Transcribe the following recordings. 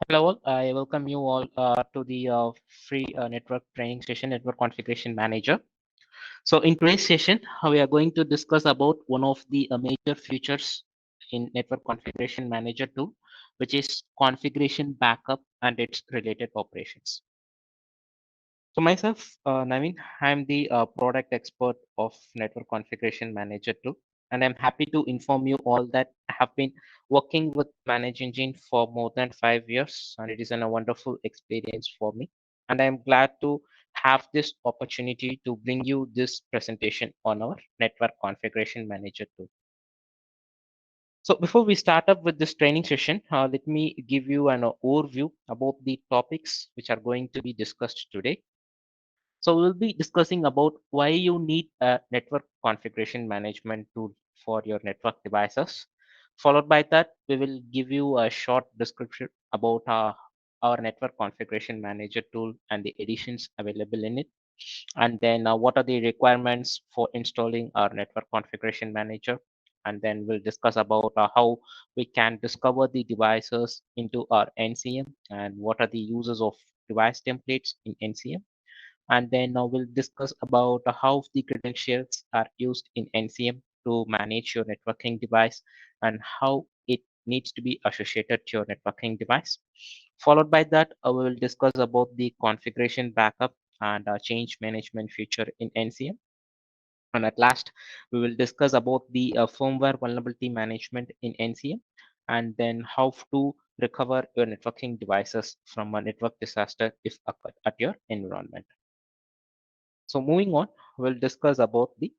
Hello all, I welcome you all to the free network training session, Network Configuration Manager. So in today's session, we are going to discuss about one of the major features in Network Configuration Manager tool, which is configuration backup and its related operations. So myself, Naveen, I'm the product expert of Network Configuration Manager tool, and I'm happy to inform you all that I have been working with Manage Engine for more than 5 years, and it is a wonderful experience for me. And I'm glad to have this opportunity to bring you this presentation on our Network Configuration Manager tool. So before we start up with this training session, let me give you an overview about the topics which are going to be discussed today. So we'll be discussing about why you need a network configuration management tool for your network devices. Followed by that, we will give you a short description about our network configuration manager tool and the editions available in it. And then what are the requirements for installing our network configuration manager. And then we'll discuss about how we can discover the devices into our NCM and what are the uses of device templates in NCM, and then now we'll discuss about how the credentials are used in NCM to manage your networking device and how it needs to be associated to your networking device. Followed by that, we will discuss about the configuration backup and change management feature in NCM. And at last, we will discuss about the firmware vulnerability management in NCM and then how to recover your networking devices from a network disaster if occurred at your environment. So moving on, we'll discuss about the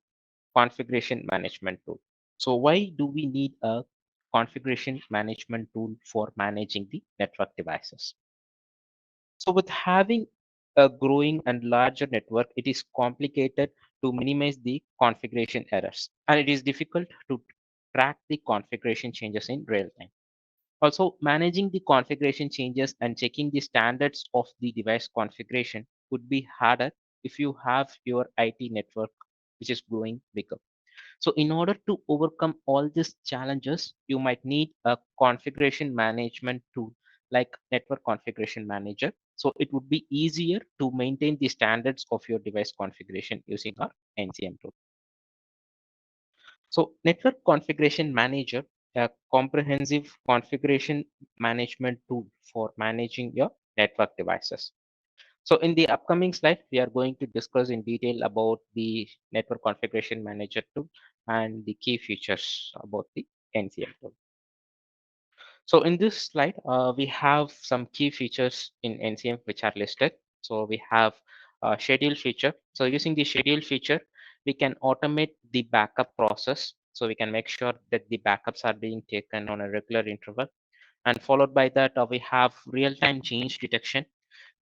configuration management tool. So why do we need a configuration management tool for managing the network devices? So with having a growing and larger network, it is complicated to minimize the configuration errors, and it is difficult to track the configuration changes in real time. Also, managing the configuration changes and checking the standards of the device configuration could be harder if you have your IT network which is growing bigger. So, in order to overcome all these challenges, you might need a configuration management tool like Network Configuration Manager. So, it would be easier to maintain the standards of your device configuration using our NCM tool. So Network Configuration Manager, a comprehensive configuration management tool for managing your network devices. So in the upcoming slide, we are going to discuss in detail about the Network Configuration Manager tool and the key features about the NCM tool. So in this slide, we have some key features in NCM which are listed. So we have a schedule feature. So using the schedule feature, we can automate the backup process. So we can make sure that the backups are being taken on a regular interval. And followed by that, we have real-time change detection.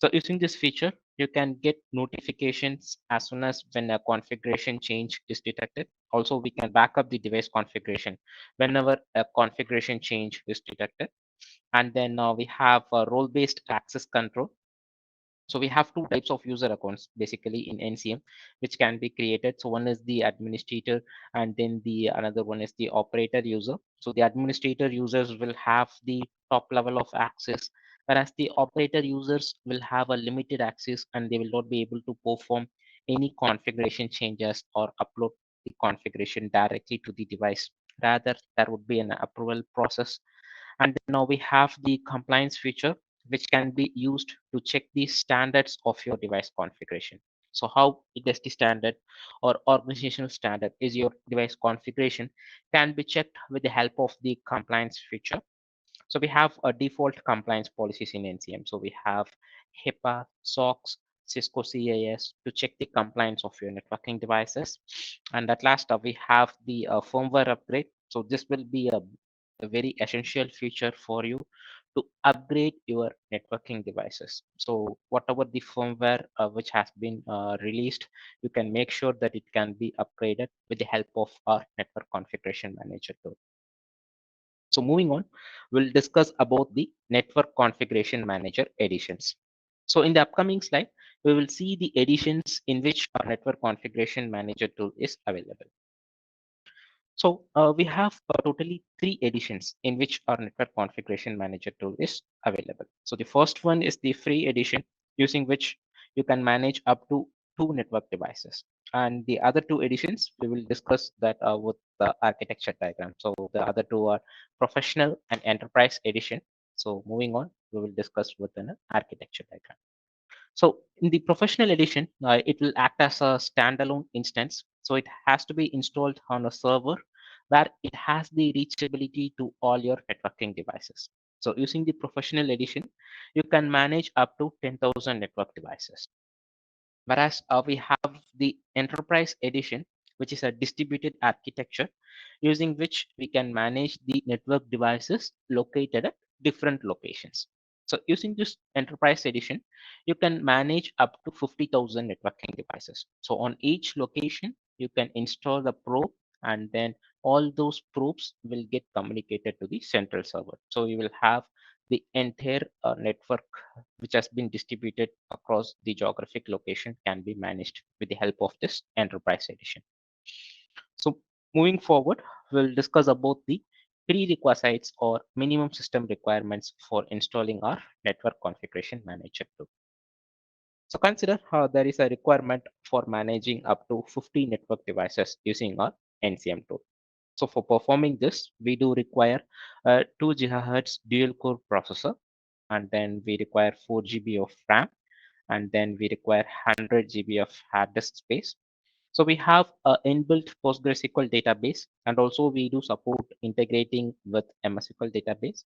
So using this feature, you can get notifications as soon as when a configuration change is detected. Also, we can back up the device configuration whenever a configuration change is detected. And then we have role-based access control. So we have two types of user accounts basically in NCM, which can be created. So one is the administrator, and then the another one is the operator user. So the administrator users will have the top level of access, whereas the operator users will have a limited access and they will not be able to perform any configuration changes or upload the configuration directly to the device. Rather, there would be an approval process. And then now we have the compliance feature, which can be used to check the standards of your device configuration. So how industry standard or organizational standard is your device configuration can be checked with the help of the compliance feature. So we have a default compliance policies in NCM. So we have HIPAA, SOX, Cisco CAS to check the compliance of your networking devices. And at last, we have the firmware upgrade. So this will be a very essential feature for you to upgrade your networking devices. So whatever the firmware which has been released, you can make sure that it can be upgraded with the help of our network configuration manager tool. So moving on, we'll discuss about the network configuration manager editions. So in the upcoming slide, we will see the editions in which our network configuration manager tool is available. So we have totally three editions in which our network configuration manager tool is available. So the first one is the free edition, using which you can manage up to two network devices. And the other two editions, we will discuss that with the architecture diagram. So the other two are professional and enterprise edition. So moving on, we will discuss within an architecture diagram. So in the professional edition, it will act as a standalone instance. So it has to be installed on a server where it has the reachability to all your networking devices. So using the professional edition, you can manage up to 10,000 network devices. Whereas we have the enterprise edition, which is a distributed architecture using which we can manage the network devices located at different locations. So using this enterprise edition, you can manage up to 50,000 networking devices. So on each location, you can install the probe, and then all those probes will get communicated to the central server. So you will have the entire network which has been distributed across the geographic location can be managed with the help of this enterprise edition. So moving forward, we'll discuss about the prerequisites or minimum system requirements for installing our network configuration manager tool. So consider how there is a requirement for managing up to 50 network devices using our NCM tool. So for performing this, we do require a 2 GHz dual core processor, and then we require 4 GB of RAM, and then we require 100 GB of hard disk space. So we have a inbuilt PostgreSQL database, and also we do support integrating with MySQL database.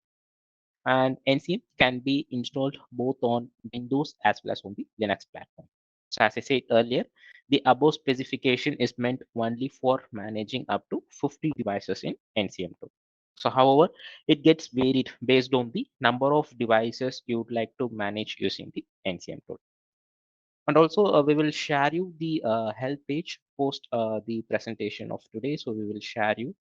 And NCM can be installed both on Windows as well as on the Linux platform. So as I said earlier, the above specification is meant only for managing up to 50 devices in NCM2. So however, it gets varied based on the number of devices you would like to manage using the NCM tool. And also, we will share you the help page post the presentation of today. So we will share you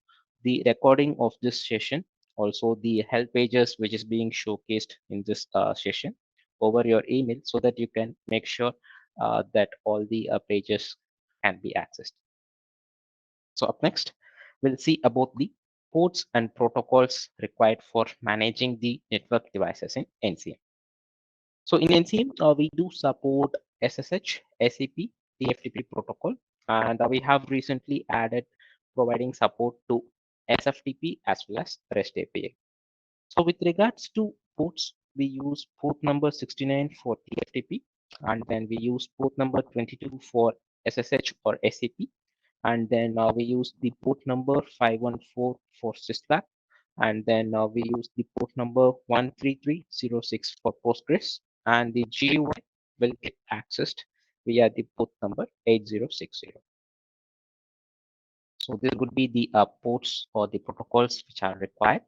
the recording of this session, also the help pages which is being showcased in this session over your email, so that you can make sure that all the pages can be accessed. So up next, we'll see about the ports and protocols required for managing the network devices in NCM. So in NCM, we do support SSH, SCP, TFTP protocol, and we have recently added providing support to SFTP as well as REST API. So with regards to ports, we use port number 69 for TFTP, and then we use port number 22 for SSH or SCP, and then we use the port number 514 for syslab, and then we use the port number 13306 for Postgres, and the GUI will get accessed via the port number 8060. So this would be the ports or the protocols which are required.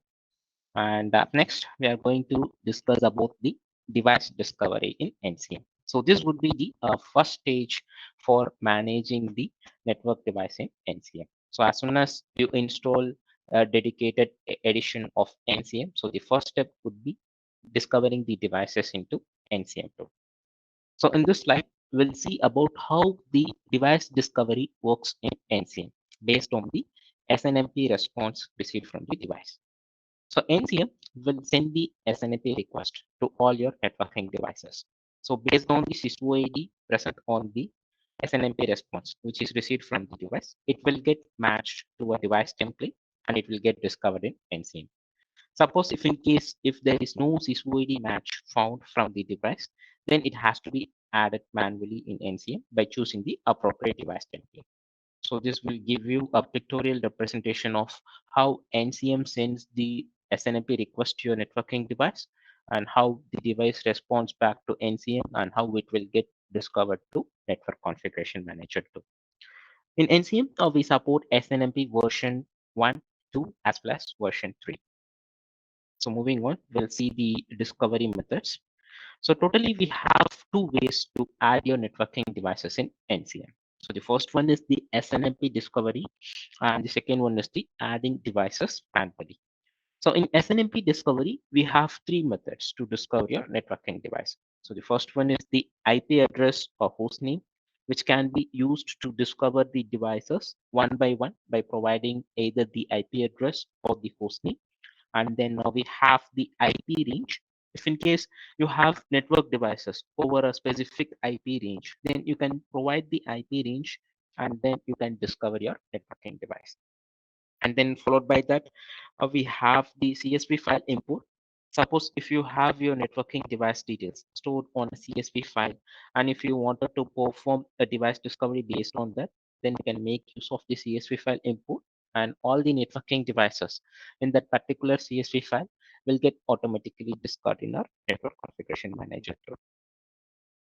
And up next, we are going to discuss about the device discovery in NCM. So this would be the first stage for managing the network device in NCM. So as soon as you install a dedicated edition of NCM, so the first step would be discovering the devices into NCM2. So in this slide, we'll see about how the device discovery works in NCM based on the SNMP response received from the device. So NCM will send the SNMP request to all your networking devices. So based on the SysOID present on the SNMP response, which is received from the device, it will get matched to a device template and it will get discovered in NCM. Suppose if in case if there is no SysOID match found from the device, then it has to be added manually in NCM by choosing the appropriate device template. So this will give you a pictorial representation of how NCM sends the SNMP request to your networking device, and how the device responds back to NCM, and how it will get discovered to Network Configuration Manager 2. In NCM, we support SNMP version 1, 2, as well as version 3. So moving on, we'll see the discovery methods. So totally we have two ways to add your networking devices in NCM. So the first one is the SNMP discovery, and the second one is the adding devices manually. So in SNMP discovery, we have three methods to discover your networking device. So the first one is the IP address or host name. which can be used to discover the devices one by one by providing either the IP address or the host name. And then we have the IP range. If in case you have network devices over a specific IP range, then you can provide the IP range and then you can discover your networking device. And then followed by that, we have the CSV file import. Suppose if you have your networking device details stored on a CSV file, and if you wanted to perform a device discovery based on that, then you can make use of the CSV file import, and all the networking devices in that particular CSV file will get automatically discovered in our network configuration manager tool.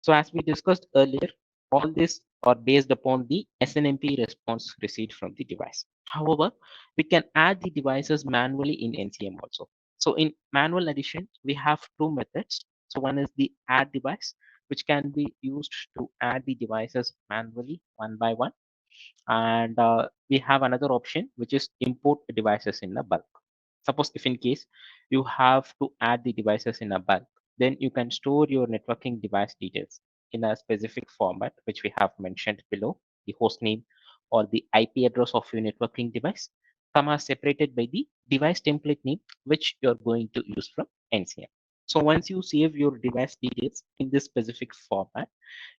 So as we discussed earlier, all these are based upon the SNMP response received from the device. However, we can add the devices manually in NCM also. So in manual addition, we have two methods. So one is the add device, which can be used to add the devices manually one by one. And we have another option, which is import devices in a bulk. Suppose if in case you have to add the devices in a bulk, then you can store your networking device details in a specific format, which we have mentioned below, the host name or the IP address of your networking device, comma separated by the device template name, which you're going to use from NCM. So once you save your device details in this specific format,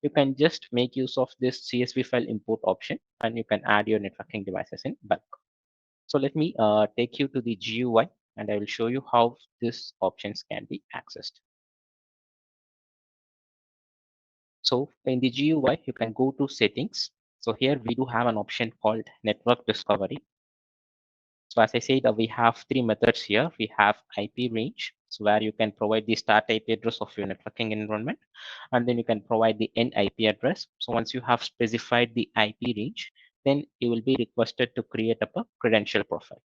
you can just make use of this CSV file import option and you can add your networking devices in bulk. So let me take you to the GUI and I will show you how these options can be accessed. So in the GUI, you can go to settings. So here we do have an option called network discovery. So as I said, we have three methods here. We have IP range, so where you can provide the start IP address of your networking environment, and then you can provide the end IP address. So once you have specified the IP range, then you will be requested to create up a credential profile.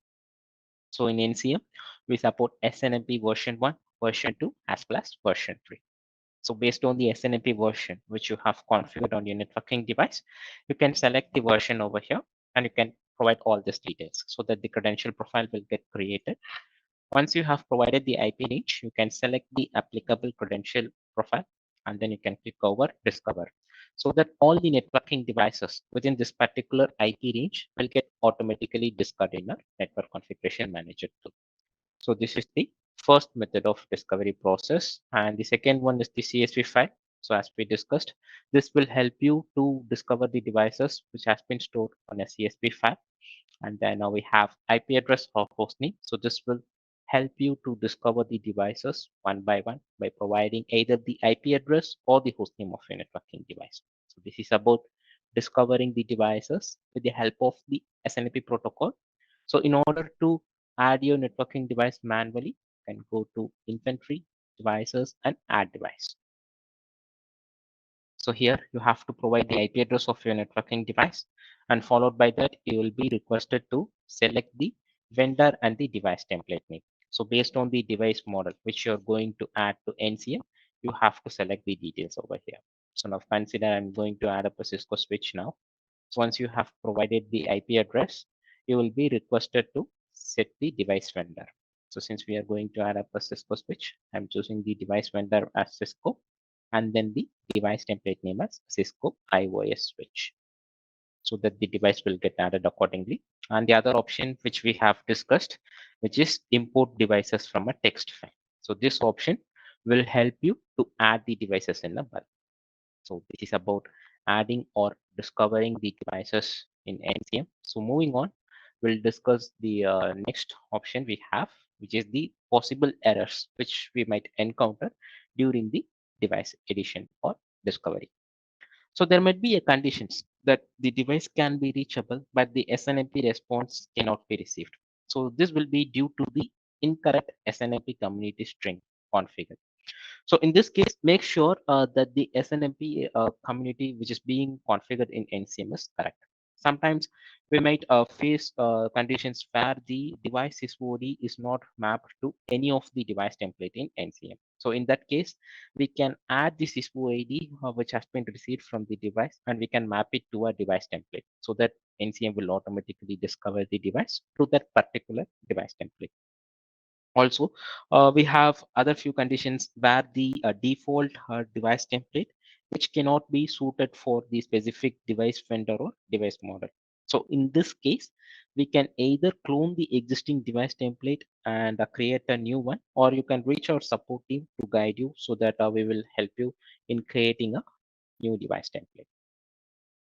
So in NCM, we support SNMP version 1, version 2, as well as version 3. So based on the SNMP version which you have configured on your networking device, you can select the version over here and you can provide all these details so that the credential profile will get created. Once you have provided the IP range, you can select the applicable credential profile and then you can click over discover so that all the networking devices within this particular IP range will get automatically discovered in our network configuration manager tool. So this is the first method of discovery process. And the second one is the CSV file. So as we discussed, this will help you to discover the devices which has been stored on a CSV file. And then now we have IP address or host name. So this will help you to discover the devices one by one by providing either the IP address or the host name of your networking device. So this is about discovering the devices with the help of the SNMP protocol. So in order to add your networking device manually, you can go to inventory, devices, and add device. So here you have to provide the IP address of your networking device, and followed by that, you will be requested to select the vendor and the device template name. So based on the device model which you're going to add to NCM, you have to select the details over here. So now consider I'm going to add up a Cisco switch now. So once you have provided the IP address, you will be requested to set the device vendor. So since we are going to add up a Cisco switch, I'm choosing the device vendor as Cisco and then the device template name as Cisco IOS switch so that the device will get added accordingly. And the other option which we have discussed, which is import devices from a text file. So this option will help you to add the devices in a bulk. So this is about adding or discovering the devices in NCM. So moving on, we'll discuss the next option we have, which is the possible errors which we might encounter during the device edition or discovery. So there might be a conditions that the device can be reachable, but the SNMP response cannot be received. So this will be due to the incorrect SNMP community string configured. So in this case, make sure that the SNMP community which is being configured in NCM is correct. Sometimes we might face conditions where the device SysOD is not mapped to any of the device template in NCM. So in that case, we can add the SysOD which has been received from the device and we can map it to a device template so that NCM will automatically discover the device to that particular device template. Also, we have other few conditions where the default device template which cannot be suited for the specific device vendor or device model. So in this case, we can either clone the existing device template and create a new one, or you can reach our support team to guide you so that we will help you in creating a new device template.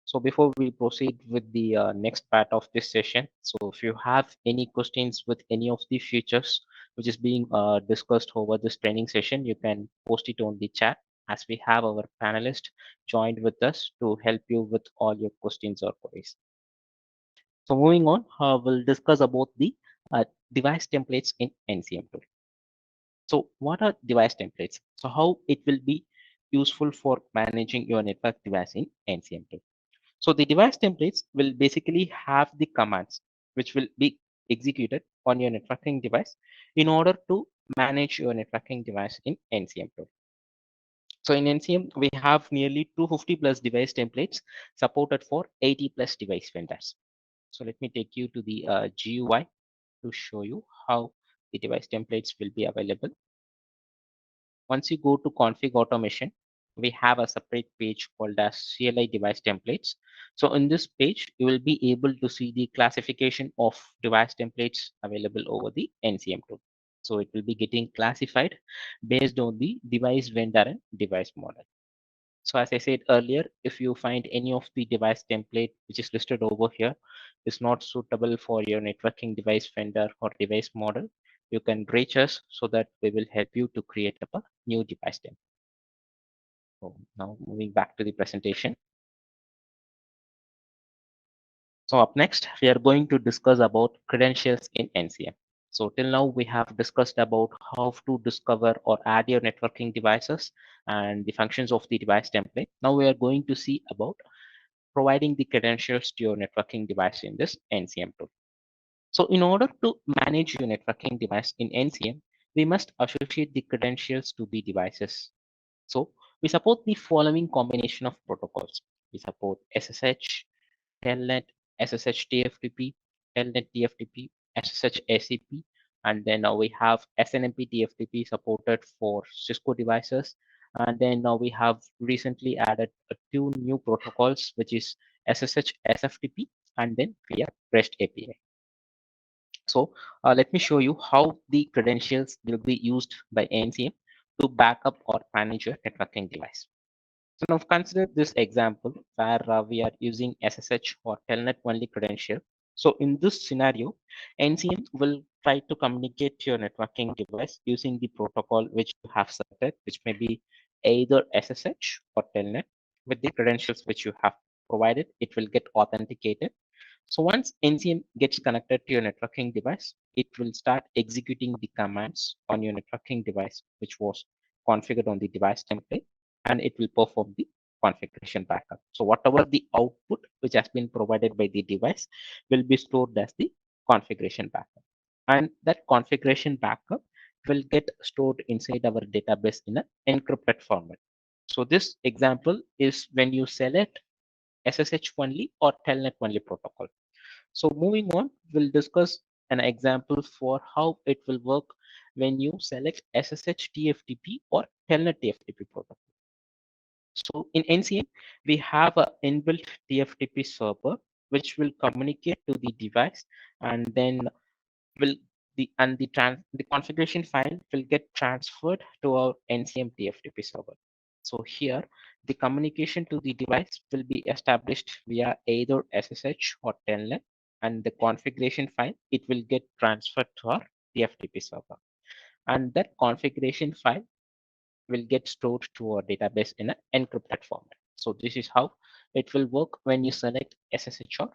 So before we proceed with the next part of this session, so if you have any questions with any of the features which is being discussed over this training session, you can post it on the chat as we have our panelist joined with us to help you with all your questions or queries. So moving on, we'll discuss about the device templates in NCM tool. So what are device templates? So how it will be useful for managing your network device in NCM tool. So the device templates will basically have the commands which will be executed on your networking device in order to manage your networking device in NCM tool. So in NCM, we have nearly 250 plus device templates supported for 80 plus device vendors. So let me take you to the GUI to show you how the device templates will be available. Once you go to config automation, we have a separate page called as CLI device templates. So in this page, you will be able to see the classification of device templates available over the NCM tool. So it will be getting classified based on the device vendor and device model. So as I said earlier, if you find any of the device template which is listed over here is not suitable for your networking device vendor or device model, you can reach us so that we will help you to create a new device template. So now moving back to the presentation. So up next, we are going to discuss about credentials in NCM. So till now, we have discussed about how to discover or add your networking devices and the functions of the device template. Now we are going to see about providing the credentials to your networking device in this NCM tool. So in order to manage your networking device in NCM, we must associate the credentials to the devices. So we support the following combination of protocols. We support SSH, Telnet, SSH TFTP, Telnet TFTP, SSH ACP, and then now we have SNMP TFTP supported for Cisco devices. And then now we have recently added two new protocols, which is SSH SFTP and then via REST API. So let me show you how the credentials will be used by NCM to backup or manage your networking device. So now consider this example where we are using SSH or Telnet only credential. So in this scenario, NCM will try to communicate to your networking device using the protocol which you have selected, which may be either SSH or Telnet. With the credentials which you have provided, it will get authenticated. So once NCM gets connected to your networking device, it will start executing the commands on your networking device, which was configured on the device template, and it will perform the configuration backup. So whatever the output which has been provided by the device will be stored as the configuration backup. And that configuration backup will get stored inside our database in an encrypted format. So this example is when you select SSH only or Telnet only protocol. So moving on, we'll discuss an example for how it will work when you select SSH TFTP or Telnet TFTP protocol. So in NCM, we have an inbuilt TFTP server which will communicate to the device, and then will the configuration file will get transferred to our NCM TFTP server. So here the communication to the device will be established via either SSH or Telnet, and the configuration file it will get transferred to our TFTP server, and that configuration file will get stored to our database in an encrypted format. So this is how it will work when you select SSH or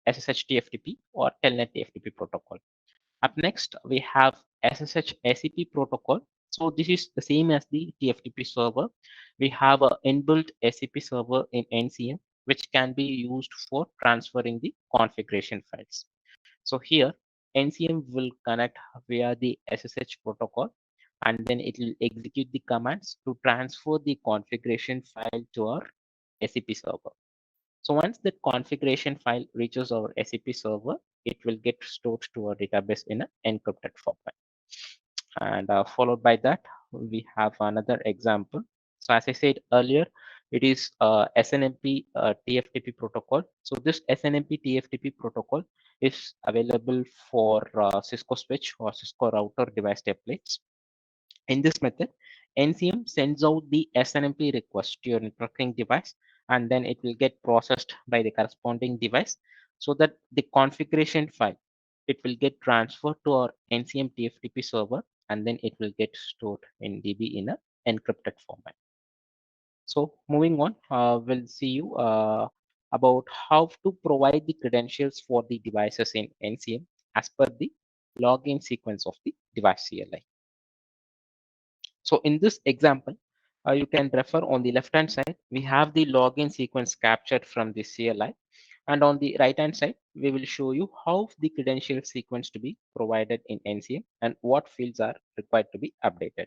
SSH TFTP or Telnet TFTP protocol. Up next, we have SSH ACP protocol. So this is the same as the TFTP server. We have an inbuilt ACP server in NCM, which can be used for transferring the configuration files. So here, NCM will connect via the SSH protocol, and then it will execute the commands to transfer the configuration file to our ACP server. So once the configuration file reaches our SAP server, it will get stored to our database in an encrypted format. And followed by that, we have another example. So as I said earlier, It is SNMP TFTP protocol. So this SNMP TFTP protocol is available for Cisco switch or Cisco router device templates. In this method, NCM sends out the SNMP request to your networking device, and then it will get processed by the corresponding device, so that the configuration file, it will get transferred to our NCM TFTP server, and then it will get stored in DB in a encrypted format. So moving on, we'll see you about how to provide the credentials for the devices in NCM as per the login sequence of the device CLI. So in this example, you can refer on the left hand side, we have the login sequence captured from the CLI. And on the right hand side, we will show you how the credential sequence to be provided in NCM and what fields are required to be updated.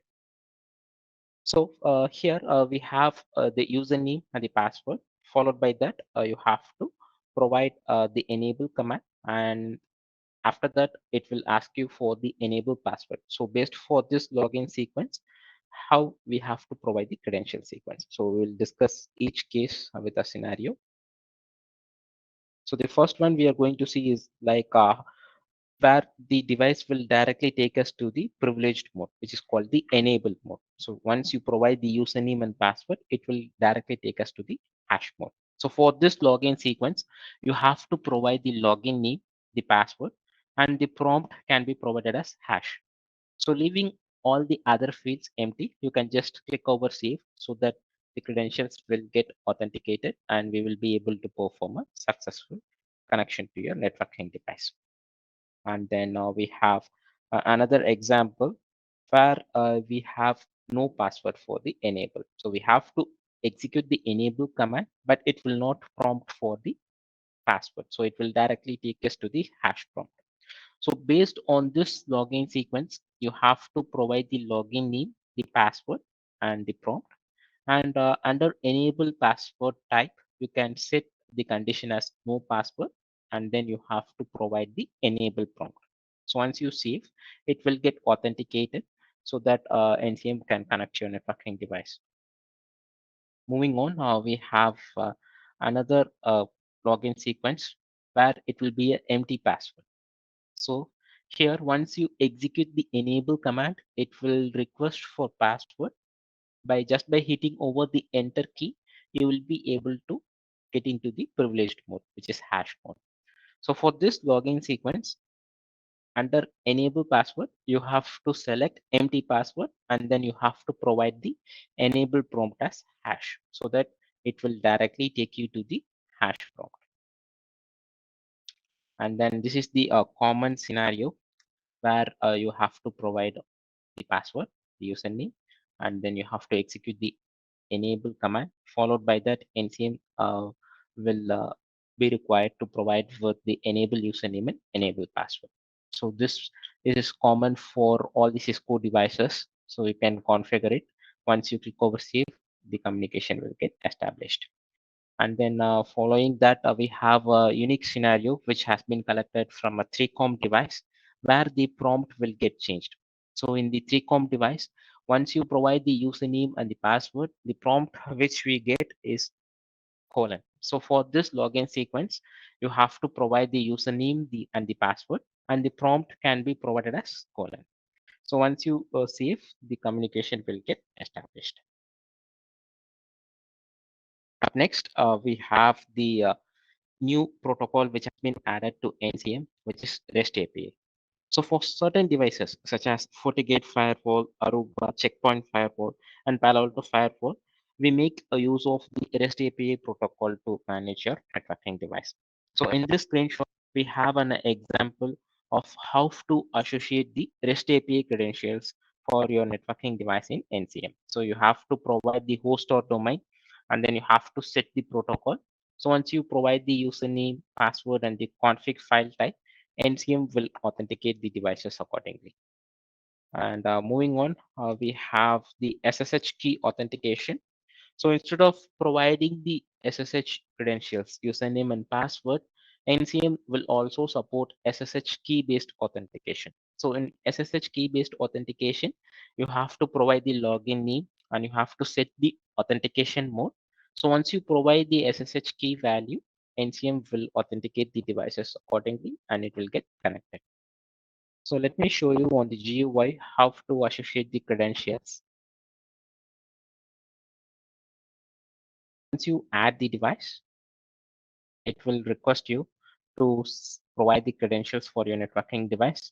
So here we have the username and the password. Followed by that, you have to provide the enable command, and after that, it will ask you for the enable password. So based for this login sequence, how we have to provide the credential sequence. So we will discuss each case with a scenario. So the first one we are going to see is like where the device will directly take us to the privileged mode, which is called the enable mode. So once you provide the username and password, it will directly take us to the hash mode. So for this login sequence, you have to provide the login name, the password, and the prompt can be provided as hash. So leaving all the other fields empty, you can just click over save so that the credentials will get authenticated and we will be able to perform a successful connection to your networking device. And then we have another example where we have no password for the enable. So we have to execute the enable command, but it will not prompt for the password. So it will directly take us to the hash prompt. So based on this login sequence, you have to provide the login name, the password, and the prompt. And under enable password type, you can set the condition as no password, and then you have to provide the enable prompt. So once you save, it will get authenticated so that NCM can connect to your networking device. Moving on, we have another login sequence where it will be an empty password. So here, once you execute the enable command, it will request for password. By hitting over the enter key, you will be able to get into the privileged mode, which is hash mode. So for this login sequence, under enable password, you have to select empty password, and then you have to provide the enable prompt as hash so that it will directly take you to the hash prompt. And then this is the common scenario where you have to provide the password, the username, and then you have to execute the enable command. Followed by that, NCM will be required to provide with the enable username and enable password. So this is common for all the Cisco devices. So you can configure it. Once you click over save, the communication will get established. And then following that, we have a unique scenario which has been collected from a 3COM device where the prompt will get changed. So in the 3COM device, once you provide the username and the password, the prompt which we get is colon. So for this login sequence, you have to provide the username and the password, and the prompt can be provided as colon. So once you save, the communication will get established. Up next, we have the new protocol which has been added to NCM, which is REST API. So for certain devices such as FortiGate Firewall, Aruba, Checkpoint Firewall, and Palo Alto Firewall, we make a use of the REST API protocol to manage your networking device. So in this screenshot, we have an example of how to associate the REST API credentials for your networking device in NCM. So you have to provide the host or domain, and then you have to set the protocol. So once you provide the username, password, and the config file type, NCM will authenticate the devices accordingly. And moving on, we have the SSH key authentication. So instead of providing the SSH credentials, username and password, NCM will also support SSH key based authentication. So in SSH key based authentication, you have to provide the login name and you have to set the authentication mode. So once you provide the SSH key value, NCM will authenticate the devices accordingly and it will get connected. So let me show you on the GUI how to associate the credentials. Once you add the device, it will request you to provide the credentials for your networking device.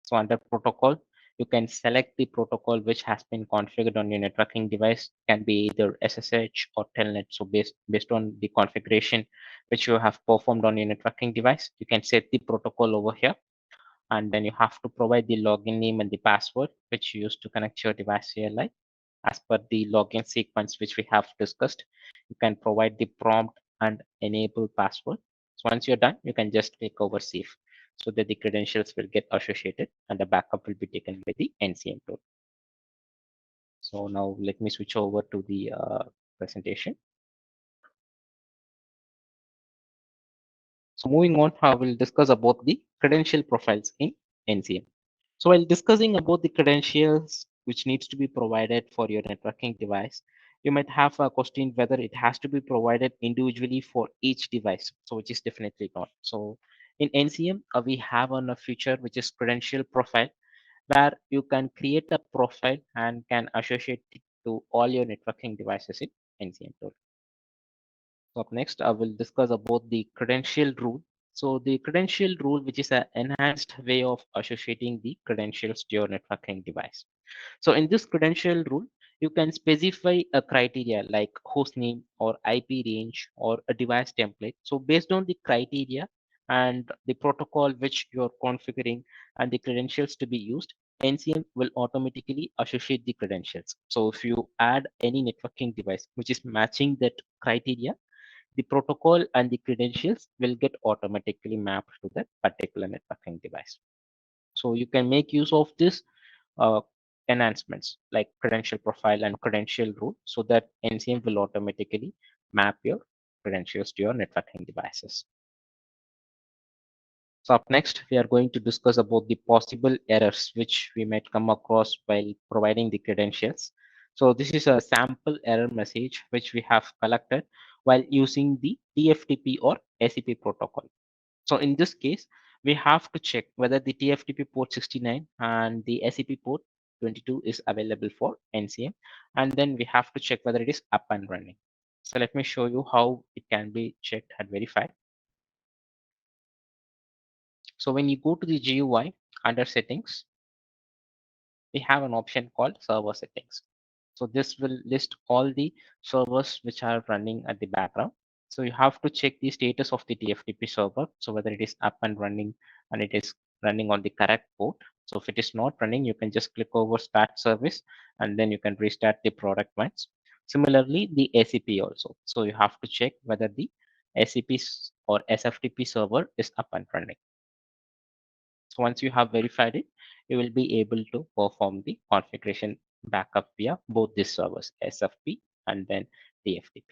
So under protocol, you can select the protocol which has been configured on your networking device. Can be either SSH or Telnet. So based on the configuration which you have performed on your networking device, you can set the protocol over here. And then you have to provide the login name and the password which you use to connect your device CLI. As per the login sequence which we have discussed, you can provide the prompt and enable password. So once you're done, you can just click over save so that the credentials will get associated and the backup will be taken by the NCM tool. So now let me switch over to the presentation. So moving on, I will discuss about the credential profiles in NCM. So while discussing about the credentials which needs to be provided for your networking device, you might have a question whether it has to be provided individually for each device. So which is definitely not. So in NCM, we have on a feature which is credential profile, where you can create a profile and can associate it to all your networking devices in NCM tool. So up next, I will discuss about the credential rule. So the credential rule, which is an enhanced way of associating the credentials to your networking device. So in this credential rule, you can specify a criteria like host name or IP range or a device template. So based on the criteria and the protocol which you're configuring and the credentials to be used, NCM will automatically associate the credentials. So if you add any networking device which is matching that criteria, the protocol and the credentials will get automatically mapped to that particular networking device. So you can make use of this uh, enhancements like credential profile and credential rule so that NCM will automatically map your credentials to your networking devices. So up next, we are going to discuss about the possible errors which we might come across while providing the credentials. So this is a sample error message which we have collected while using the TFTP or SCP protocol. So in this case, we have to check whether the TFTP port 69 and the SCP port 22 is available for NCM. And then we have to check whether it is up and running. So let me show you how it can be checked and verified. So when you go to the GUI under settings, we have an option called server settings. So this will list all the servers which are running at the background. So you have to check the status of the TFTP server. So whether it is up and running and it is running on the correct port. So if it is not running, you can just click over start service and then you can restart the product once. Similarly, the ACP also. So you have to check whether the SCP or SFTP server is up and running. So once you have verified it, you will be able to perform the configuration backup via both these servers, SFP and then TFTP.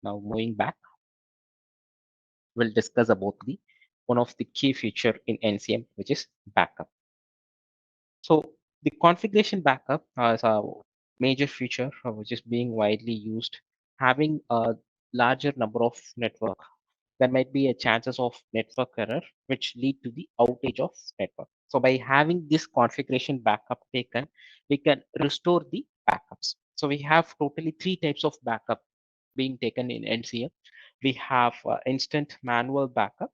Now moving back, we'll discuss about the one of the key feature in NCM, which is backup. So the configuration backup is a major feature which is being widely used. Having a larger number of network, there might be a chances of network error which lead to the outage of network. So by having this configuration backup taken, we can restore the backups. So we have totally three types of backup being taken in NCM. We have instant manual backup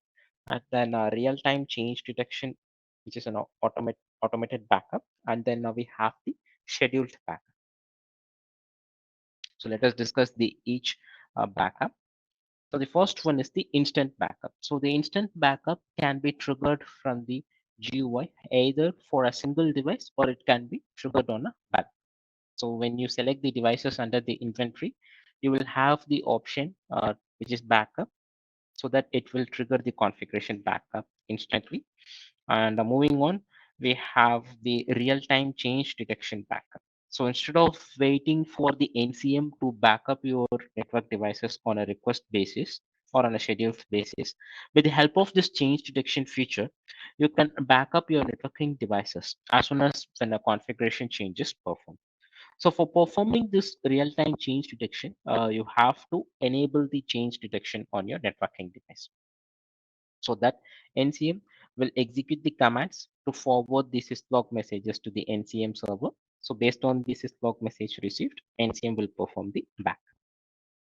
and then real-time change detection, which is an automated backup, and then now we have the scheduled backup. So let us discuss the each backup. So the first one is the instant backup. So the instant backup can be triggered from the GUI either for a single device or it can be triggered on a bulk. So when you select the devices under the inventory, you will have the option which is backup so that it will trigger the configuration backup instantly. And moving on, we have the real-time change detection backup. So instead of waiting for the NCM to back up your network devices on a request basis or on a scheduled basis, with the help of this change detection feature, you can back up your networking devices as soon as when a configuration change is performed. So for performing this real-time change detection, you have to enable the change detection on your networking device so that NCM will execute the commands to forward the syslog messages to the NCM server. So based on the syslog message received, NCM will perform the back.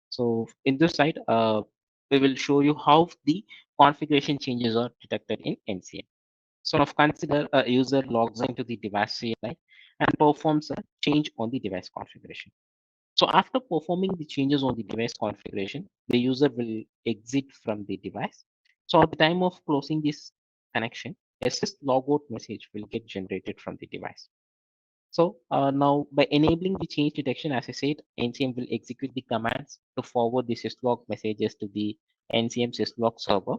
So in this slide, we will show you how the configuration changes are detected in NCM. So now consider a user logs into the device CLI and performs a change on the device configuration. So after performing the changes on the device configuration, the user will exit from the device. So at the time of closing this connection, a sys logout message will get generated from the device. So now by enabling the change detection, as I said, NCM will execute the commands to forward the syslog messages to the NCM syslog server.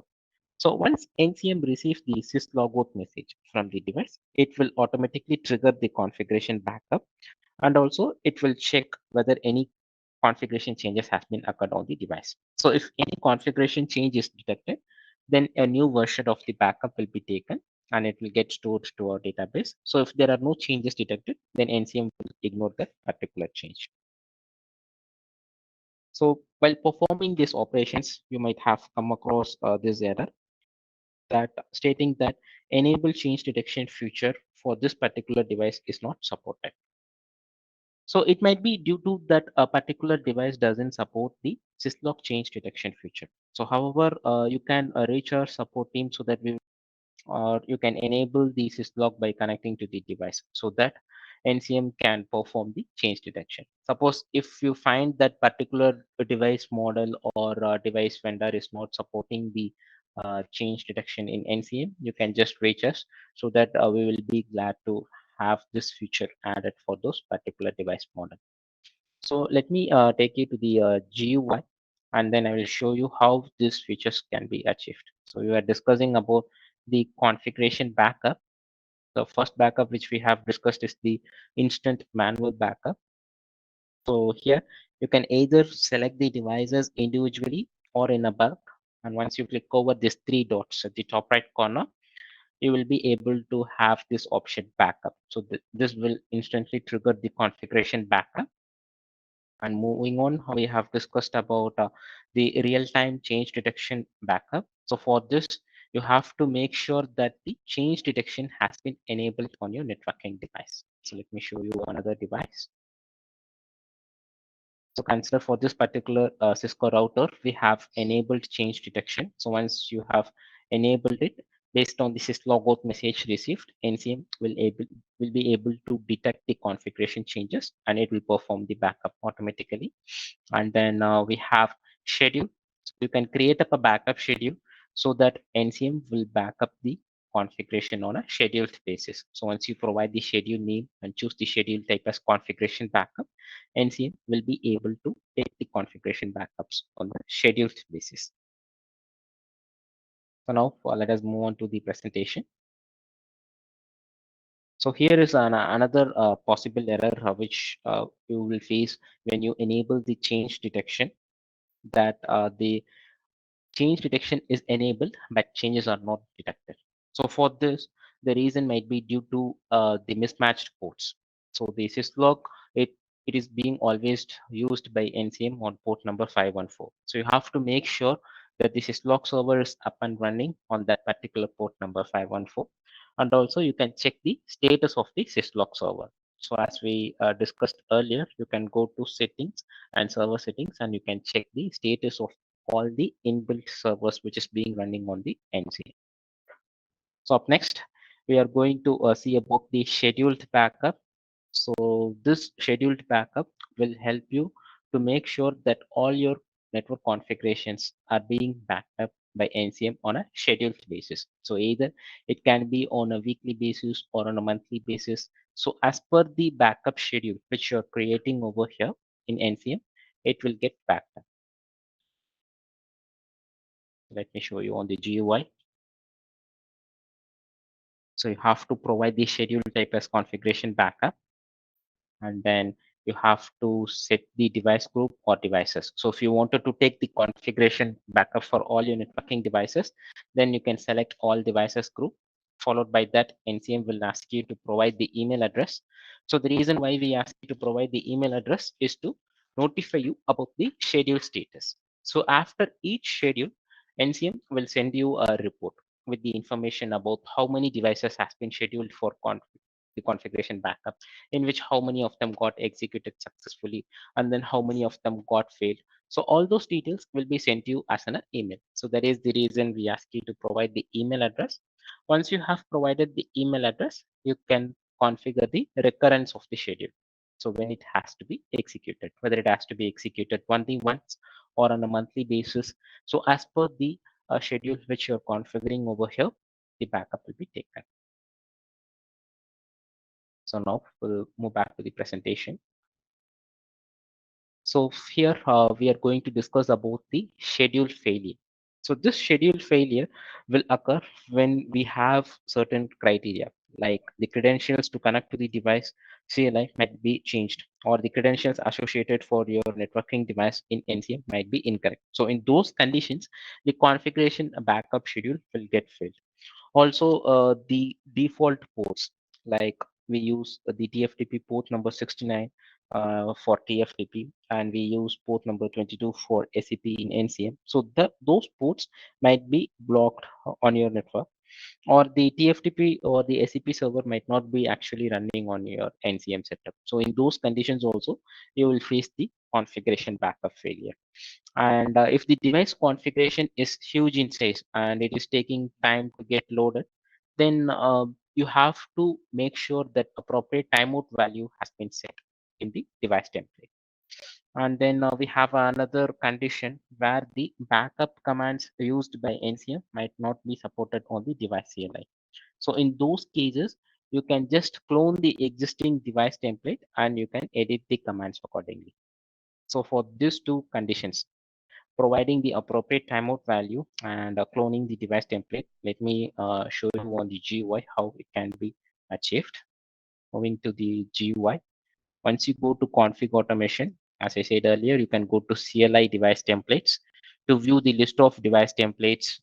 So once NCM receives the syslogout message from the device, it will automatically trigger the configuration backup, and also it will check whether any configuration changes has been occurred on the device. So if any configuration change is detected, then a new version of the backup will be taken and it will get stored to our database. So if there are no changes detected, then NCM will ignore that particular change. So while performing these operations, you might have come across this error that stating that enable change detection feature for this particular device is not supported. So it might be due to that a particular device doesn't support the syslog change detection feature. So however, you can reach our support team so that we or you can enable the syslog by connecting to the device so that NCM can perform the change detection. Suppose if you find that particular device model or device vendor is not supporting the change detection in NCM, you can just reach us so that we will be glad to have this feature added for those particular device model. So let me take you to the GUI and then I will show you how these features can be achieved. So we are discussing about the configuration backup. The first backup which we have discussed is the instant manual backup. So here you can either select the devices individually or in a bulk. And once you click over these three dots at the top right corner, you will be able to have this option backup. So this will instantly trigger the configuration backup. And moving on, we have discussed about the real-time change detection backup. So for this, you have to make sure that the change detection has been enabled on your networking device. So let me show you another device. So consider for this particular Cisco router, we have enabled change detection. So once you have enabled it, based on the syslogout message received, NCM will be able to detect the configuration changes and it will perform the backup automatically. And then we have schedule. So you can create up a backup schedule so that NCM will back up the configuration on a scheduled basis. So once you provide the schedule name and choose the schedule type as configuration backup, NCM will be able to take the configuration backups on the scheduled basis. So now let us move on to the presentation. So here is another possible error which you will face when you enable the change detection, that the change detection is enabled, but changes are not detected. So for this, the reason might be due to the mismatched ports. So the syslog, it is being always used by NCM on port number 514. So you have to make sure that the syslog server is up and running on that particular port number 514. And also you can check the status of the syslog server. So as we discussed earlier, you can go to settings and server settings and you can check the status of all the inbuilt servers which is being running on the NCM. So up next, we are going to see about the scheduled backup. So this scheduled backup will help you to make sure that all your network configurations are being backed up by NCM on a scheduled basis. So either it can be on a weekly basis or on a monthly basis. So as per the backup schedule which you're creating over here in NCM, it will get backed up. Let me show you on the GUI. So you have to provide the schedule type as configuration backup, and then you have to set the device group or devices. So if you wanted to take the configuration backup for all your networking devices, then you can select all devices group. Followed by that, NCM will ask you to provide the email address. So the reason why we ask you to provide the email address is to notify you about the schedule status. So after each schedule, NCM will send you a report with the information about how many devices has been scheduled for the configuration backup, in which how many of them got executed successfully, and then how many of them got failed. So all those details will be sent to you as an email. So that is the reason we ask you to provide the email address. Once you have provided the email address, you can configure the recurrence of the schedule. So when it has to be executed, whether it has to be executed only once or on a monthly basis. So as per the schedule which you're configuring over here, the backup will be taken. So now we'll move back to the presentation. So here we are going to discuss about the schedule failure. So this schedule failure will occur when we have certain criteria, like the credentials to connect to the device CLI might be changed, or the credentials associated for your networking device in NCM might be incorrect. So in those conditions, the configuration backup schedule will get failed. Also, the default ports, like we use the TFTP port number 69 for TFTP, and we use port number 22 for SCP in NCM. So those ports might be blocked on your network, or the TFTP or the SCP server might not be actually running on your NCM setup. So in those conditions also, you will face the configuration backup failure. And if the device configuration is huge in size and it is taking time to get loaded, then you have to make sure that appropriate timeout value has been set in the device template. And then we have another condition where the backup commands used by NCM might not be supported on the device CLI. So in those cases, you can just clone the existing device template and you can edit the commands accordingly. So for these two conditions, providing the appropriate timeout value and cloning the device template, let me show you on the GUI how it can be achieved. Moving to the GUI, once you go to config automation, as I said earlier, you can go to CLI device templates to view the list of device templates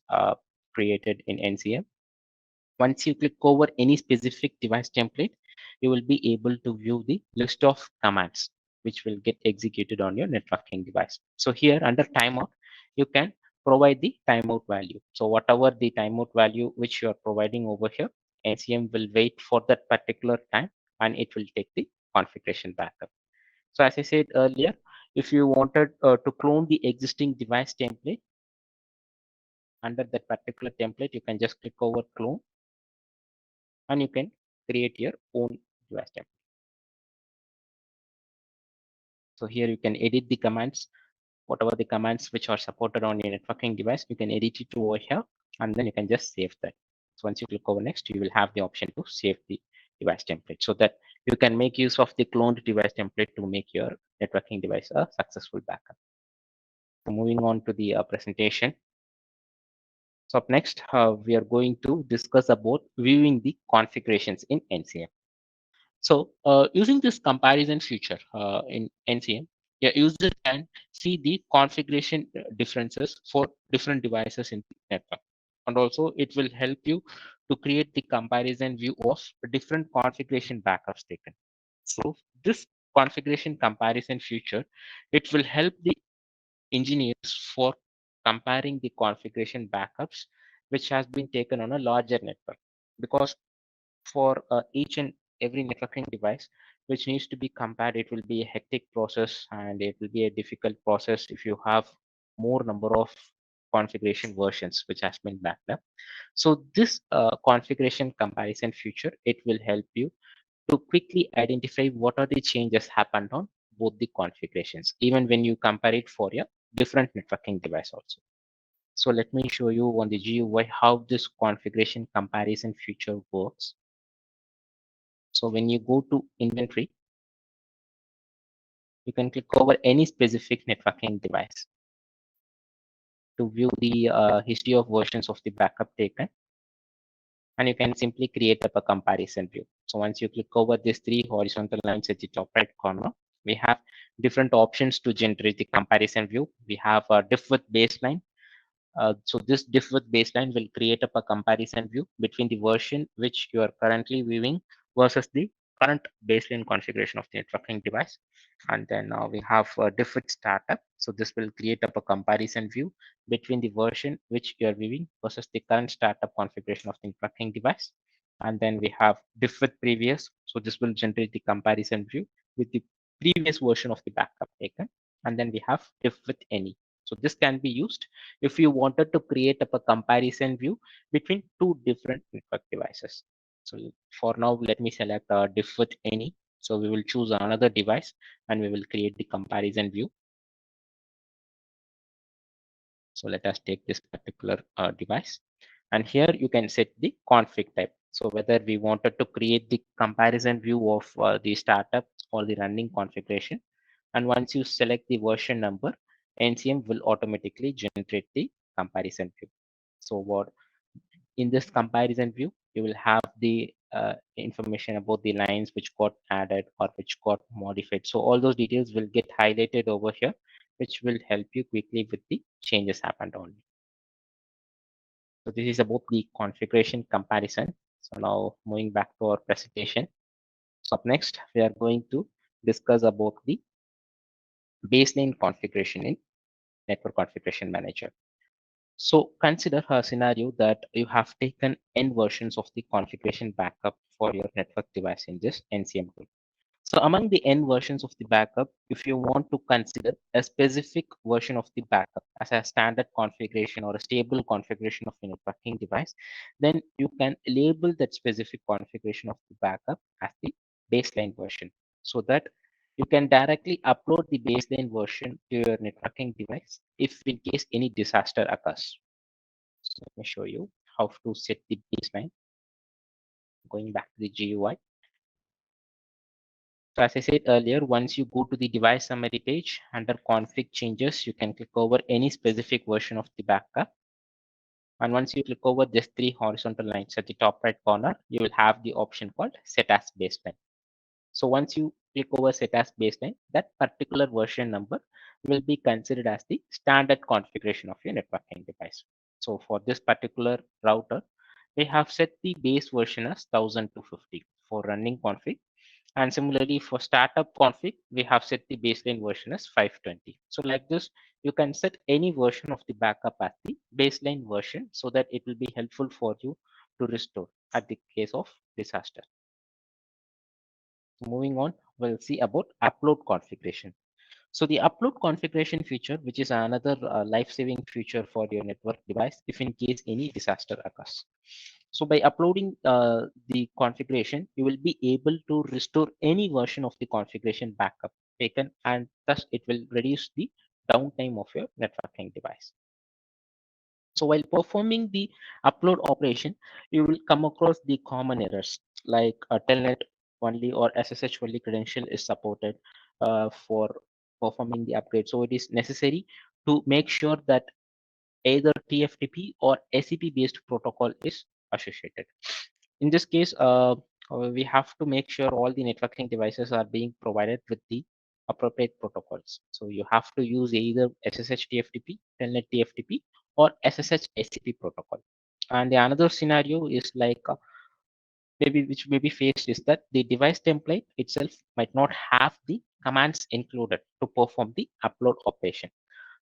created in NCM. Once you click over any specific device template, you will be able to view the list of commands which will get executed on your networking device. So here under timeout, you can provide the timeout value. So whatever the timeout value which you are providing over here, NCM will wait for that particular time and it will take the configuration backup. So as I said earlier, if you wanted to clone the existing device template, under that particular template, you can just click over clone and you can create your own device template. So here you can edit the commands, whatever the commands which are supported on your networking device, you can edit it over here and then you can just save that. So once you click over next, you will have the option to save the device template so that you can make use of the cloned device template to make your networking device a successful backup. So moving on to the presentation. So up next, we are going to discuss about viewing the configurations in NCM. So using this comparison feature in NCM, a user can see the configuration differences for different devices in the network. And also it will help you to create the comparison view of different configuration backups taken. So this configuration comparison feature, it will help the engineers for comparing the configuration backups which has been taken on a larger network, because for each and every networking device which needs to be compared, it will be a hectic process and it will be a difficult process if you have more number of configuration versions which has been backed up. So this configuration comparison feature, it will help you to quickly identify what are the changes happened on both the configurations, even when you compare it for a different networking device also. So let me show you on the GUI how this configuration comparison feature works. So when you go to inventory, you can click over any specific networking device to view the history of versions of the backup taken. And you can simply create up a comparison view. So once you click over these three horizontal lines at the top right corner, we have different options to generate the comparison view. We have a diff with baseline, So this diff with baseline will create up a comparison view between the version which you are currently viewing versus the current baseline configuration of the networking device. And then we have a diff with startup. So this will create up a comparison view between the version which you are viewing versus the current startup configuration of the networking device. And then we have diff with previous. So this will generate the comparison view with the previous version of the backup taken. And then we have diff with any. So this can be used if you wanted to create up a comparison view between two different network devices. So for now, let me select diff with any. So we will choose another device and we will create the comparison view. So let us take this particular device. And here you can set the config type. So whether we wanted to create the comparison view of the startup or the running configuration. And once you select the version number, NCM will automatically generate the comparison view. So what in this comparison view, you will have the information about the lines which got added or which got modified. So all those details will get highlighted over here, which will help you quickly with the changes happened only. So this is about the configuration comparison. So now moving back to our presentation. So up next, we are going to discuss about the baseline configuration in Network Configuration Manager. So consider a scenario that you have taken n versions of the configuration backup for your network device in this NCM tool. So among the n versions of the backup, if you want to consider a specific version of the backup as a standard configuration or a stable configuration of your networking device, then you can label that specific configuration of the backup as the baseline version so that you can directly upload the baseline version to your networking device if in case any disaster occurs. So let me show you how to set the baseline. Going back to the GUI. So as I said earlier, once you go to the device summary page under config changes, you can click over any specific version of the backup. And once you click over these three horizontal lines at the top right corner, you will have the option called set as baseline. So once you click over set as baseline, that particular version number will be considered as the standard configuration of your networking device. So for this particular router, we have set the base version as 1250 for running config. And similarly for startup config, we have set the baseline version as 520. So like this, you can set any version of the backup as the baseline version so that it will be helpful for you to restore at the case of disaster. Moving on, we'll see about upload configuration. So the upload configuration feature, which is another life-saving feature for your network device, if in case any disaster occurs. So by uploading the configuration, you will be able to restore any version of the configuration backup taken, and thus it will reduce the downtime of your networking device. So while performing the upload operation, you will come across the common errors like a telnet only or SSH only credential is supported for performing the upgrade. So it is necessary to make sure that either TFTP or SCP based protocol is associated. In this case, we have to make sure all the networking devices are being provided with the appropriate protocols. So you have to use either SSH TFTP, Telnet TFTP, or SSH SCP protocol. And the another scenario is like maybe which may be faced is that the device template itself might not have the commands included to perform the upload operation.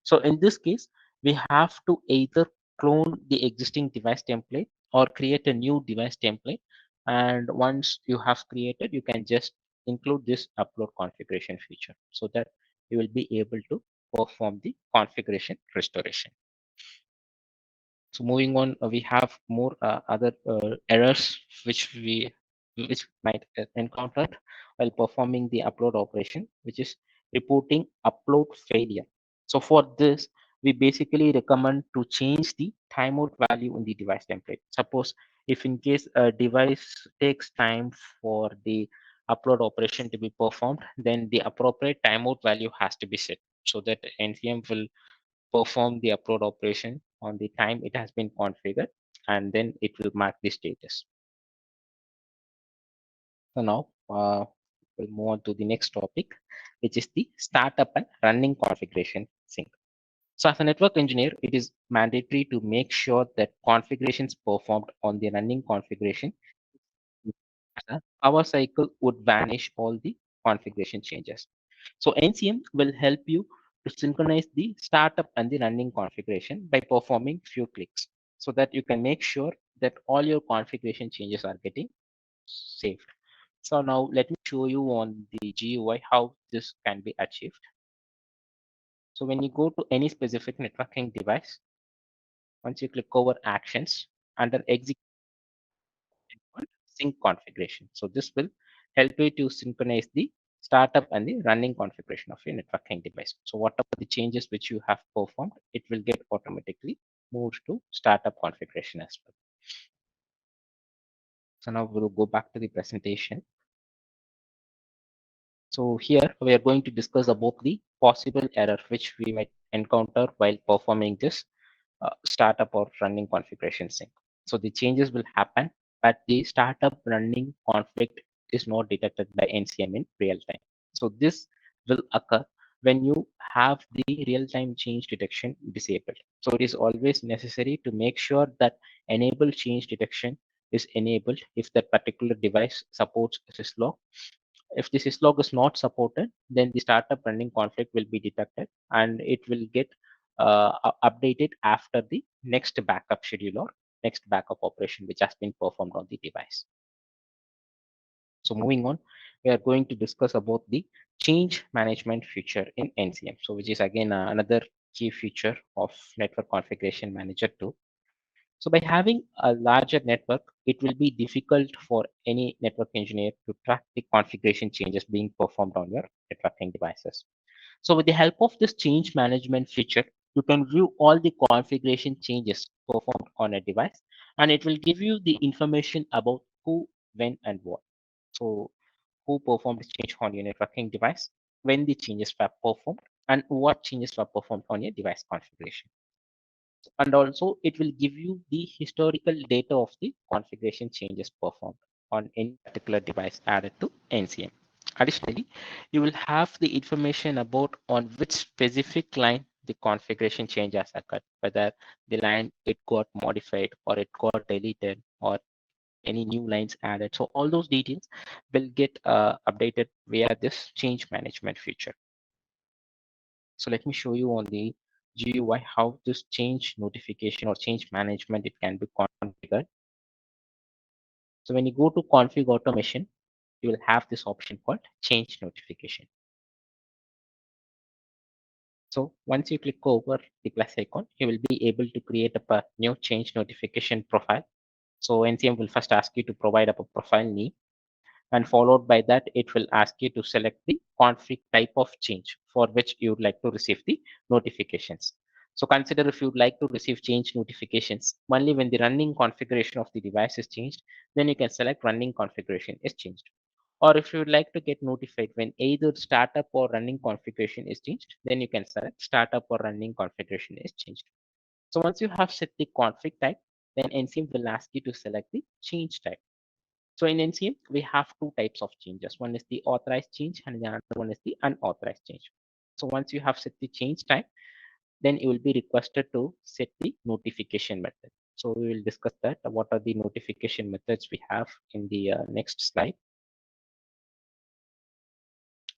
So in this case, we have to either clone the existing device template or create a new device template. And once you have created, you can just include this upload configuration feature so that you will be able to perform the configuration restoration. So moving on, we have more other errors which might encounter while performing the upload operation, which is reporting upload failure. So for this, we basically recommend to change the timeout value in the device template. Suppose if in case a device takes time for the upload operation to be performed, then the appropriate timeout value has to be set so that NCM will perform the upload operation on the time it has been configured, and then it will mark the status. So now we'll move on to the next topic, which is the startup and running configuration sync. So as a network engineer, it is mandatory to make sure that configurations performed on the running configuration, our cycle would vanish all the configuration changes. So NCM will help you to synchronize the startup and the running configuration by performing few clicks so that you can make sure that all your configuration changes are getting saved. So now let me show you on the GUI how this can be achieved. So when you go to any specific networking device, once you click over actions under execute sync configuration. So this will help you to synchronize the startup and the running configuration of your networking device. So whatever the changes which you have performed, it will get automatically moved to startup configuration as well. So now we'll go back to the presentation. So here we are going to discuss about the possible error which we might encounter while performing this startup or running configuration sync. So the changes will happen, but the startup running conflict is not detected by NCM in real time. So this will occur when you have the real-time change detection disabled. So it is always necessary to make sure that enable change detection is enabled if that particular device supports syslog. If the syslog is not supported, then the startup running conflict will be detected and it will get updated after the next backup schedule or next backup operation which has been performed on the device. So moving on, we are going to discuss about the change management feature in NCM. So which is again another key feature of network configuration manager 2. So by having a larger network, it will be difficult for any network engineer to track the configuration changes being performed on your networking devices. So with the help of this change management feature, you can view all the configuration changes performed on a device, and it will give you the information about who, when, and what. So who performed the change on your networking device, when the changes were performed, and what changes were performed on your device configuration. And also it will give you the historical data of the configuration changes performed on any particular device added to NCM. Additionally, you will have the information about on which specific line the configuration change has occurred, whether the line it got modified or it got deleted or any new lines added. So all those details will get updated via this change management feature. So let me show you on the GUI how this change notification or change management it can be configured. So when you go to config automation, you will have this option called change notification. So once you click over the plus icon, you will be able to create a new change notification profile. So NCM will first ask you to provide up a profile name, and followed by that it will ask you to select the config type of change for which you would like to receive the notifications. So consider if you would like to receive change notifications only when the running configuration of the device is changed, then you can select running configuration is changed. Or if you would like to get notified when either startup or running configuration is changed, then you can select startup or running configuration is changed. So once you have set the config type, then NCM will ask you to select the change type. So in NCM, we have two types of changes. One is the authorized change and the other one is the unauthorized change. So once you have set the change type, then you will be requested to set the notification method. So we will discuss that. What are the notification methods we have in the next slide.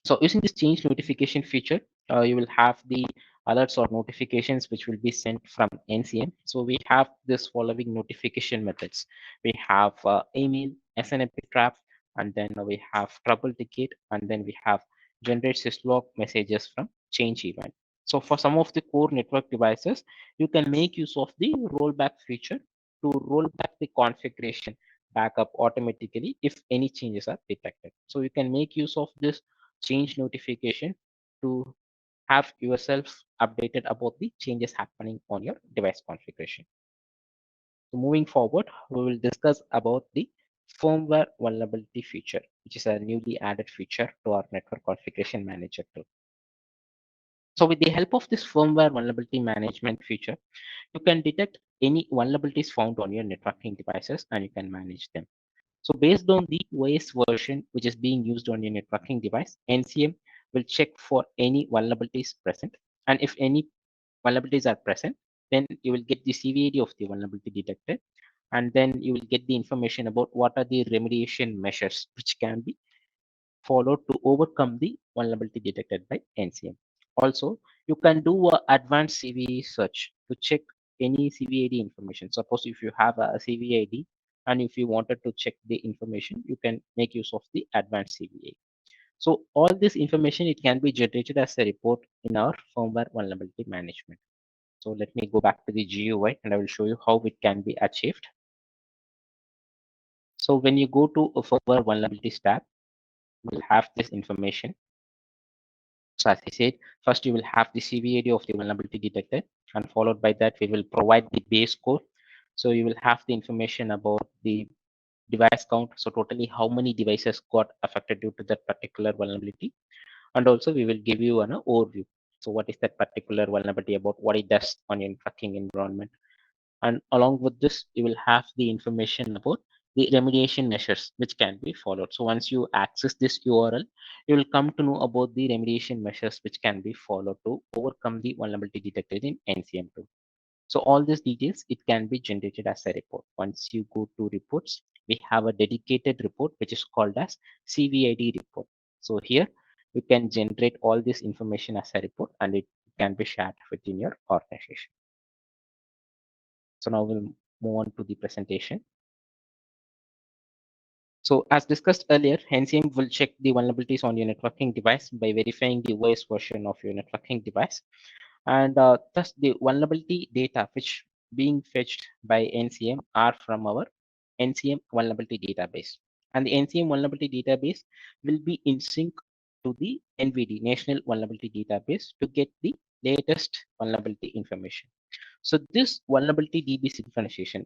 So using this change notification feature, you will have the alerts or notifications which will be sent from NCM. So we have this following notification methods. We have email, SNMP trap, and then we have trouble ticket, and then we have generate syslog messages from change event. So for some of the core network devices, you can make use of the rollback feature to roll back the configuration backup automatically if any changes are detected. So you can make use of this change notification to have yourself updated about the changes happening on your device configuration. So moving forward, we will discuss about the firmware vulnerability feature, which is a newly added feature to our network configuration manager tool. So with the help of this firmware vulnerability management feature, you can detect any vulnerabilities found on your networking devices and you can manage them. So based on the OS version which is being used on your networking device, NCM will check for any vulnerabilities present. And if any vulnerabilities are present, then you will get the CVAD of the vulnerability detected, and then you will get the information about what are the remediation measures which can be followed to overcome the vulnerability detected by NCM. Also, you can do a advanced CVE search to check any CVAD information. Suppose if you have a CVAD and if you wanted to check the information, you can make use of the advanced CVA. So all this information, it can be generated as a report in our firmware vulnerability management. So let me go back to the GUI and I will show you how it can be achieved. So when you go to a firmware vulnerabilities tab, you will have this information. So as I said, first you will have the CVAD of the vulnerability detected, and followed by that we will provide the base code. So you will have the information about the device count. So totally how many devices got affected due to that particular vulnerability. And also we will give you an overview. So what is that particular vulnerability about, what it does on your tracking environment. And along with this, you will have the information about the remediation measures which can be followed. So once you access this URL, you will come to know about the remediation measures which can be followed to overcome the vulnerability detected in NCM2. So all these details, it can be generated as a report. Once you go to reports, we have a dedicated report which is called as CVID report. So here you can generate all this information as a report and it can be shared within your organization. So now we'll move on to the presentation. So as discussed earlier, NCM will check the vulnerabilities on your networking device by verifying the OS version of your networking device. And thus the vulnerability data which being fetched by NCM are from our NCM vulnerability database. And the NCM vulnerability database will be in sync to the NVD, National Vulnerability Database, to get the latest vulnerability information. So this vulnerability DB synchronization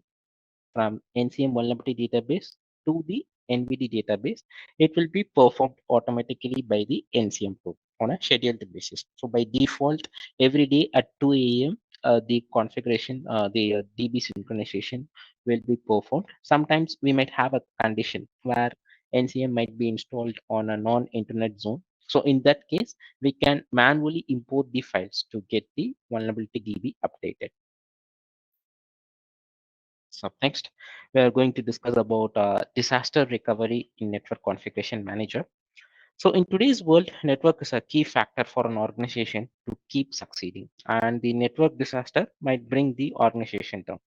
from NCM vulnerability database to the NVD database, it will be performed automatically by the NCM tool on a scheduled basis. So by default, every day at 2 a.m., the configuration, the DB synchronization will be performed. Sometimes we might have a condition where NCM might be installed on a non-internet zone. So in that case, we can manually import the files to get the vulnerability DB updated. So next, we are going to discuss about disaster recovery in network configuration manager. So in today's world, network is a key factor for an organization to keep succeeding, and the network disaster might bring the organization down.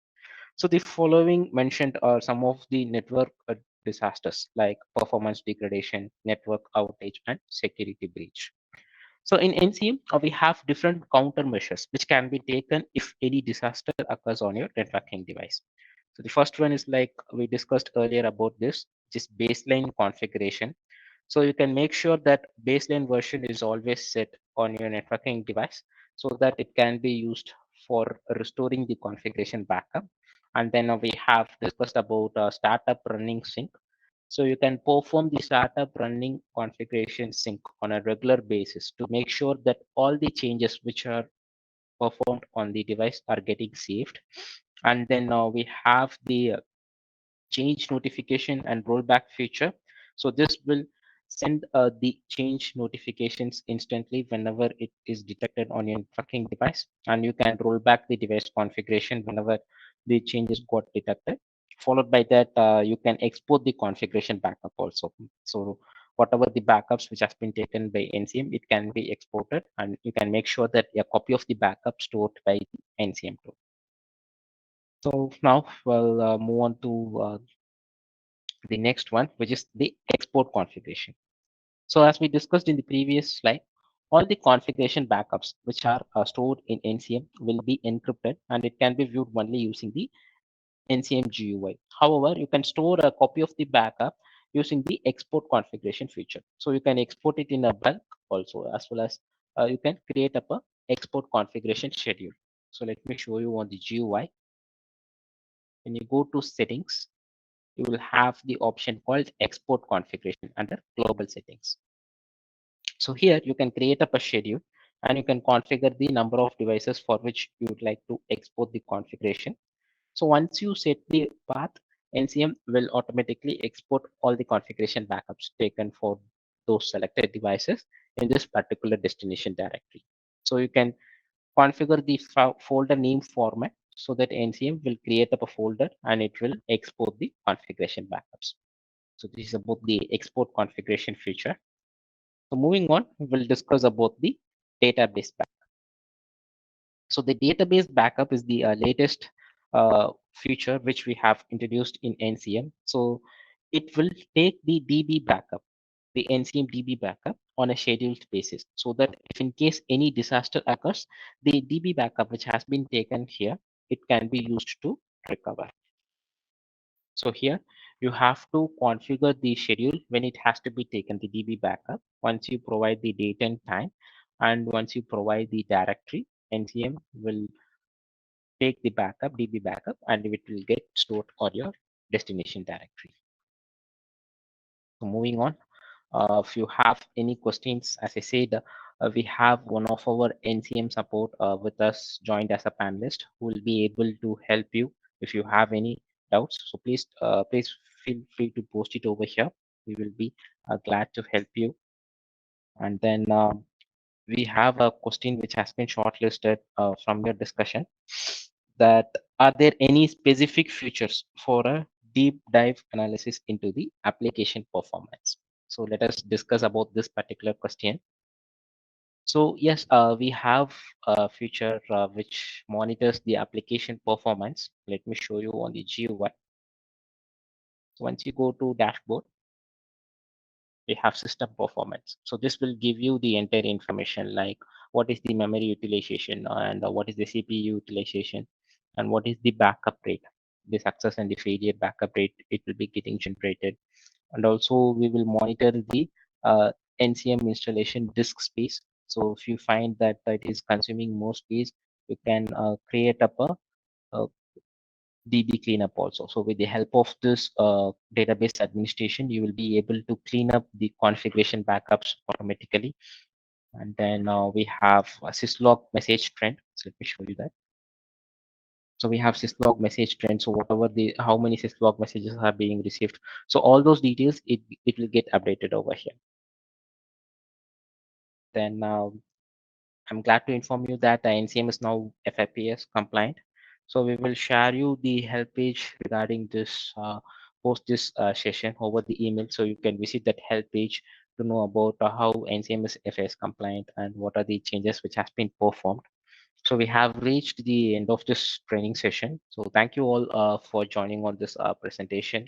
So the following mentioned are some of the network disasters like performance degradation, network outage, and security breach. So in NCM, we have different countermeasures which can be taken if any disaster occurs on your networking device. So the first one is like we discussed earlier about this, which is baseline configuration. So you can make sure that baseline version is always set on your networking device so that it can be used for restoring the configuration backup. And then we have discussed about startup running sync. So you can perform the startup running configuration sync on a regular basis to make sure that all the changes which are performed on the device are getting saved. And then we have the change notification and rollback feature. So this will send the change notifications instantly whenever it is detected on your tracking device, and you can roll back the device configuration whenever the changes got detected. Followed by that, you can export the configuration backup also. So whatever the backups which has been taken by NCM, it can be exported, and you can make sure that a copy of the backup stored by the NCM tool. So now we'll move on to the next one, which is the export configuration. So as we discussed in the previous slide, all the configuration backups which are stored in NCM will be encrypted and it can be viewed only using the NCM GUI. However, you can store a copy of the backup using the export configuration feature. So you can export it in a bulk also, as well as you can create up a export configuration schedule. So let me show you on the GUI. When you go to settings, you will have the option called export configuration under global settings. So here you can create up a schedule and you can configure the number of devices for which you would like to export the configuration. So once you set the path, NCM will automatically export all the configuration backups taken for those selected devices in this particular destination directory. So you can configure the folder name format so that NCM will create up a folder and it will export the configuration backups. So this is about the export configuration feature. So moving on, we'll discuss about the database backup. So the database backup is the latest feature which we have introduced in NCM. So it will take the DB backup, the NCM DB backup on a scheduled basis, so that if in case any disaster occurs, the DB backup which has been taken here, it can be used to recover. So here you have to configure the schedule when it has to be taken, the DB backup. Once you provide the date and time, and once you provide the directory, NCM will take the backup, DB backup, and it will get stored on your destination directory. So moving on, if you have any questions, as I said, we have one of our NCM support with us joined as a panelist who will be able to help you if you have any doubts. So please feel free to post it over here. We will be glad to help you. And then we have a question which has been shortlisted from your discussion, that are there any specific features for a deep dive analysis into the application performance? So let us discuss about this particular question. So yes, we have a feature which monitors the application performance. Let me show you on the GUI. So once you go to dashboard, we have system performance. So this will give you the entire information, like what is the memory utilization and what is the CPU utilization and what is the backup rate, the success and the failure backup rate, it will be getting generated. And also we will monitor the NCM installation disk space. So if you find that it is consuming more space, you can create up a DB cleanup also. So with the help of this database administration, you will be able to clean up the configuration backups automatically. And then we have a syslog message trend. So let me show you that. So we have syslog message trend. So whatever the how many syslog messages are being received. So all those details, it will get updated over here. Then I'm glad to inform you that the NCM is now FIPS compliant. So we will share you the help page regarding this post this session over the email. So you can visit that help page to know about how NCM is FIPS compliant and what are the changes which has been performed. So we have reached the end of this training session. So thank you all for joining on this presentation.